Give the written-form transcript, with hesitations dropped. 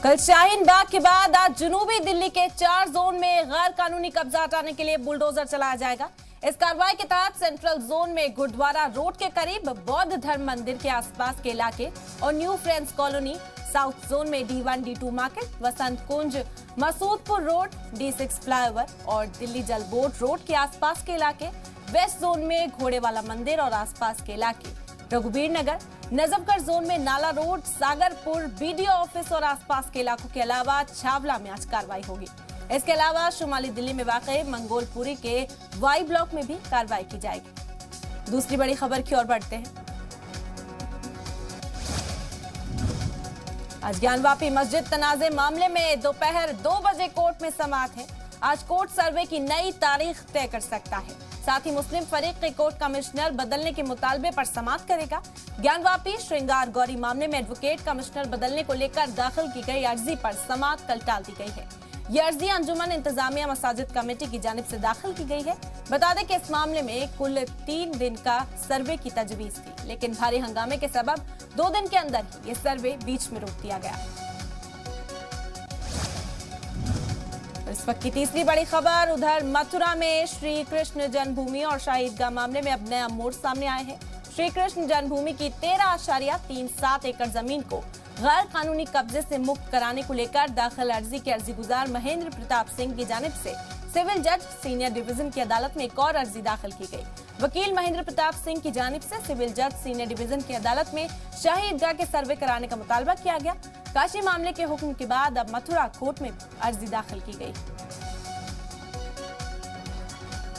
कल शाहीन बाग के बाद आज जुनूबी दिल्ली के 4 जोन में गैर कानूनी कब्जा हटाने के लिए बुलडोजर चलाया जाएगा। इस कार्रवाई के तहत सेंट्रल जोन में गुरुद्वारा रोड के करीब, बौद्ध धर्म मंदिर के आसपास के इलाके और new friends colony, south zone में D1, D2 मार्केट, वसंत कुंज, मसूदपुर रोड, D6 फ्लाईओवर और दिल्ली जल बोर्ड रोड के आसपास के इलाके, वेस्ट जोन में घोड़ेवाला मंदिर और आसपास के इलाके, रघुबीर नगर, नजफगढ़ जोन में नाला रोड, सागरपुर, BDO ऑफिस और आसपास के इलाकों के अलावा छावला में आज कार्रवाई होगी। इसके अलावा शुमाली दिल्ली में वाक़ई मंगोलपुरी के वाई ब्लॉक में भी कार्रवाई की जाएगी। दूसरी बड़ी खबर की ओर बढ़ते हैं। आज ज्ञानवापी मस्जिद तनाजे मामले में दोपहर 2 बजे कोर्ट में समाअत है। आज कोर्ट सर्वे की नई तारीख तय कर सकता है। साथ ही मुस्लिम फरीक के कोर्ट कमिश्नर बदलने के मुतालबे पर समाअत करेगा। ज्ञानवापी श्रृंगार गौरी मामले में एडवोकेट कमिश्नर बदलने को लेकर दाखिल की गई अर्जी पर समाअत कल टाल दी गई है। ये अर्जी अंजुमन इंतजामिया मसाजिद कमेटी की जानिब से दाखिल की गई है। बता दें कि इस मामले में कुल 3 दिन का सर्वे की तजवीज थी, लेकिन भारी हंगामे के सबब 2 दिन के अंदर ही ये सर्वे बीच में रोक दिया गया। इस वक्त की तीसरी बड़ी खबर, उधर मथुरा में श्री कृष्ण जन्मभूमि और शाही ईदगाह मामले में अब नया मोड़ सामने आए हैं। श्री कृष्ण जन्मभूमि की 13.37 एकड़ जमीन को गैर कानूनी कब्जे से मुक्त कराने को लेकर दाखिल अर्जी के अर्जीगुजार महेंद्र प्रताप सिंह की जानिब से सिविल जज सीनियर डिवीजन की अदालत में एक और अर्जी दाखिल की गई। वकील महेंद्र प्रताप सिंह की जानिब से सिविल जज सीनियर डिवीजन की अदालत में शाही ईदगाह के सर्वे कराने का मुतालबा किया गया। काशी मामले के हुक्म के बाद अब मथुरा कोर्ट में अर्जी दाखिल की गई।